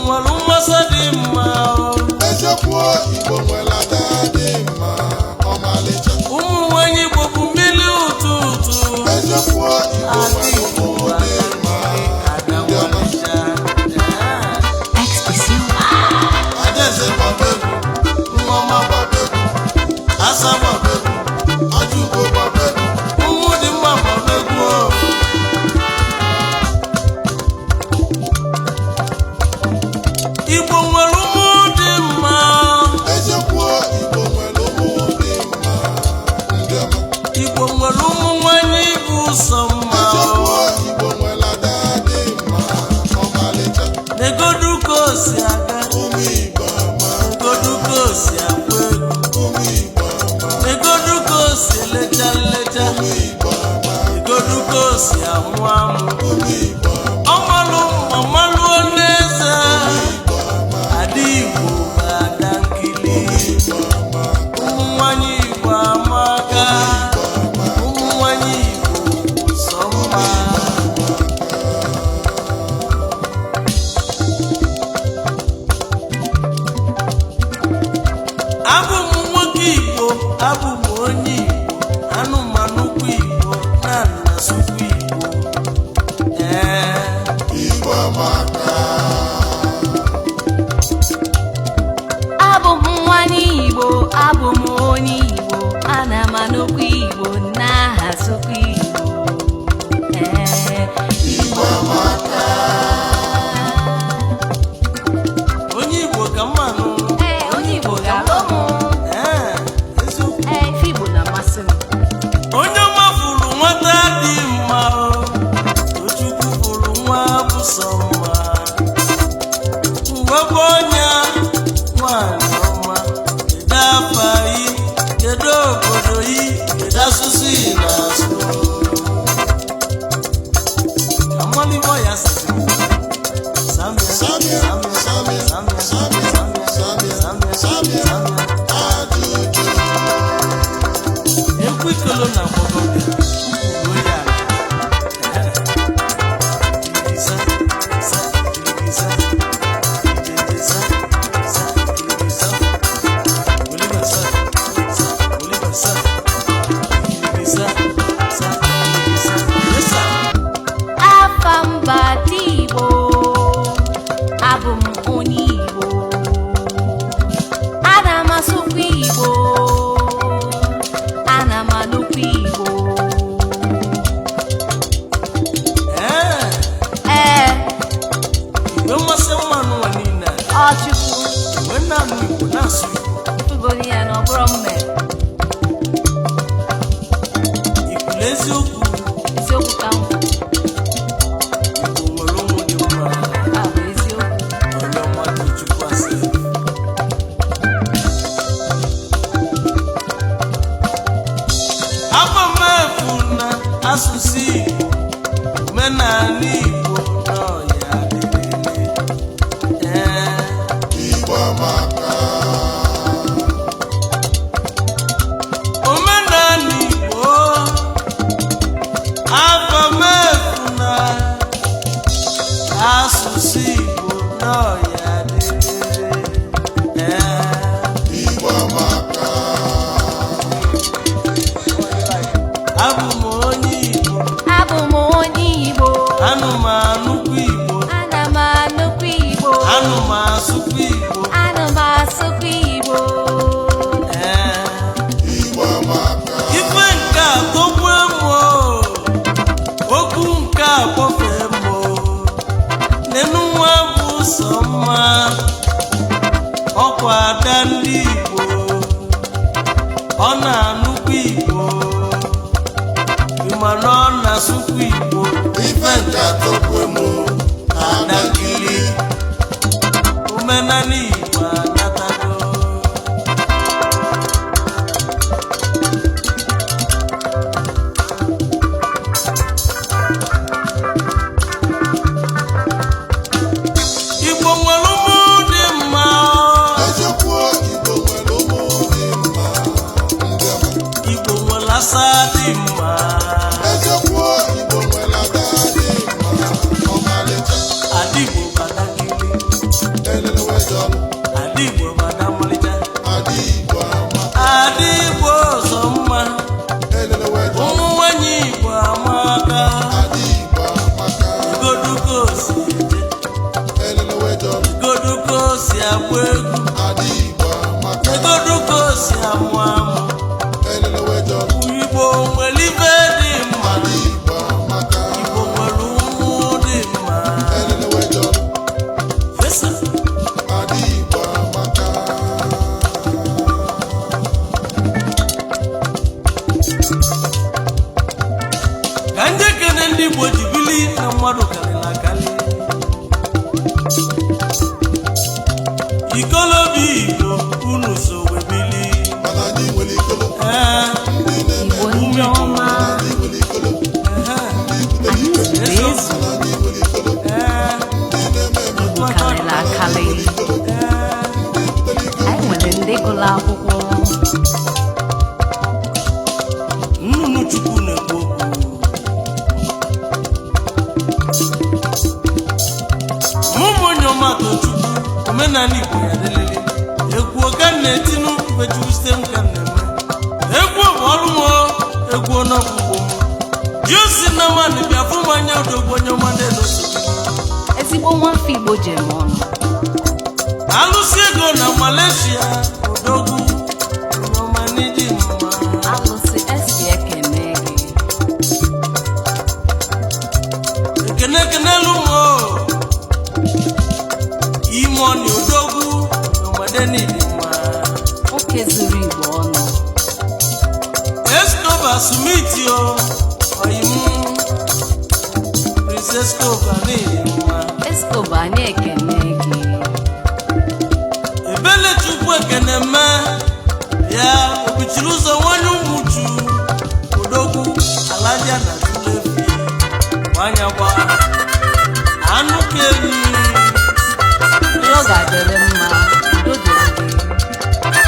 nwere mmasị dị mma eziokwu Igbo nwere ada dị mma ọmalịcha ụmụ nwanyị Igbo bụ mmiri ụtụtụ eziokwu Igbo nwere ụmụ dị mma ndị ọma Adaeze gbabegwu Nneọma gbabegwu Asa gbabegwu Ajụgo gbabegwu ụmụ dị mma gbabegwu Igbo nwere ụmụ dị mma eziokwu Igbo nwere ụmụ dị mma ndị ọma Igbo nwere ụmụ nwanyị bụ sọ mma eziokwu Igbo nwere ada dị mma ọmalịcha negodu ka o si aga ụmụ Igbo ọma negodu ka o si agba egwu ụmụ Igbo ọma negodu ka o si lecha nlecha ụmụ Igbo ọma negodu ka o si amụ amụ ụmụ Igbo ọma ọmalụ ọmalụ n'eze Igbo ọma ada Igbo bụ ada nkili Igbo ọma ụmụ nwanyị Igbo amaka ụmụ nwanyị Igbo bụ sọ mma abụ m nwoke Igbo abụ m onye Igbo anụmanụkwu Igbo na-asụkwu Igbo Igbo amaka abụ m nwanyị Igbo abụ m onye Igbo ana m anụkwu Igbo na-asụkwa Igbo Igbo amaka onye Igbo ka mmanụ onye Igbo ga-alụ m eziokwu ife Igbo na-amasị m onye ọma fụrụ nwata dị mma Tochukwu fụrụ nwa bụ sọ mma mgbakọ ọnya nwanyị ọma kedu afa yi kedu obodo yi kedu asụsụ yi na-asụ amalimo ya ekwikolo na mgbọgọbịa ukwuru ya afa mba dị Igbo abụ m onye Igbo ana m asụkwa Igbo ana m anụkwa Igbo igwe mmasị mmanụ nwa niile Ọchukwu mgbe nna-anụ Igbo na-asụ Igbo ifugoro ya na ọ bụrụ mme ikwulu eziokwu eziokwu ka m Igbo nwere ụmụ dị mma a bụ eziokwu onye ọma Tochukwu asị afọ mmefu na asụsụ Igbo omenala Igbo n'ọya dịrịrị Igbo amaka omenala Igbo afọ mmefu na asụsụ Igbo n'ọya dịrịrị Igbo amaka abụ m onye Igbo abụ m onye Igbo anụmanụkwu Igbo ana m anụkwa Igbo anụmasụkwu Igbo ana m asụkwa Igbo Igbo amaka ife nke a tọgbue m okwu nke a kpọfee m nenu nwa bụ sọ mma ọkwa ada ndị Igbo ọ na-anụkwa Igbo ịma na ọ na-asụkwa Igbo ife nke atọkwe m ada nkili omenala Igbo anatago Igbo nwere ụmụ dị mma eziokwu Igbo nwere ụmụ dị mma ndị ọma Igbo nwere asa dị mma eziokwu Igbo nwere ada dị mma ọmalịcha Adigbo Badagiri egoduko si agba egwu adị Igbo amaka egoduko si amụ amụ elelewe jọ Igbo nwere ibe dị mma adị Igbo amaka Igbo nwere ụmụ dị mma elelewe jọ Fesa adị Igbo amaka ka ndị kene ndị Igbo ji bili na mmadụ karịrị akarị ikolobi Igbo unu so wee bili mana anyị nwere ikolo ndị na-eme Igbo ndị ọma anyị nwere ikolo ndị butere anyị ike zuru ezu mana anyị nwere ikolo ndị na-eme eme Igbo karịrị akarị ndị butere ike anyị nwere ndị gụrụ akwụkwọ nnụnụ Chukwu na-ekwu okwu ụmụ onye ọma Tochukwu omenala Igbo ya dịlịlị egwu oge na-etinu mbejuste nka na-eme egwu bụ ọrụ m egwu n'ọgwụgwụ m jiosi na mmadụ bịa fụ mmanya odogwu onye ọma na-edoso ezigbo nwafọ Igbo jem ọnụ alụsị ego na Malaysia odogwu onye ọma n'ịdị mma alụsị esi ekene gị ekene ekenelu m ime ọnị odogwu n'ọmade n'ịdị mma nwoke zuru Igbo ọnụ Escobar Sumiti oyimu Princess Escobar n'ịdị mma Escobar anyị ekene gị ebele Chukwu ekene mme ya obichiri ụzọ nwanye ụmụchu odogwu alaja na tulefi nwanya gwa anụ keri ihe ọ ga-adịrị mma udo dịrị gị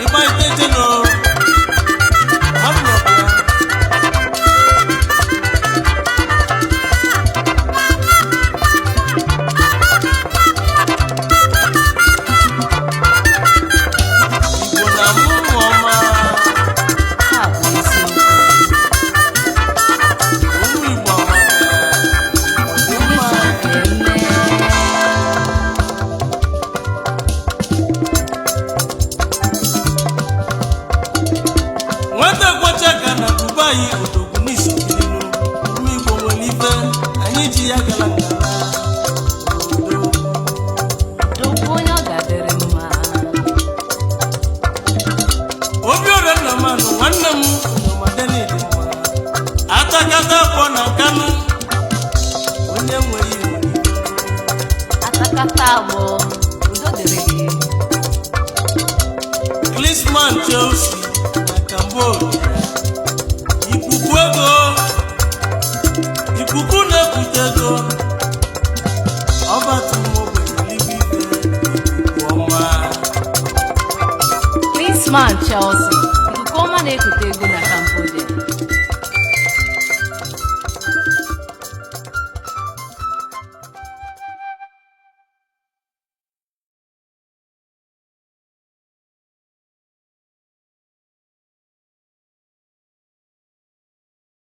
ịgba itejeno Igbo na mụ ụmụ ọma ha bụ eziokwu ụmụ Igbo ọma dị mma eme nwata gwacha ka na Dubai odogwu n'isi bilinu ụmụ Igbo nwere ife anyị ji ya gara ngara dokwu onye ọ ga-adịrị mma Obiora Nnamani nwanne m n'ọmadenidi mma atakata akpọ na Kanu onye nwere iwu atakata agbọ udo dịrị gị Klinsman Chelsea na Cambodia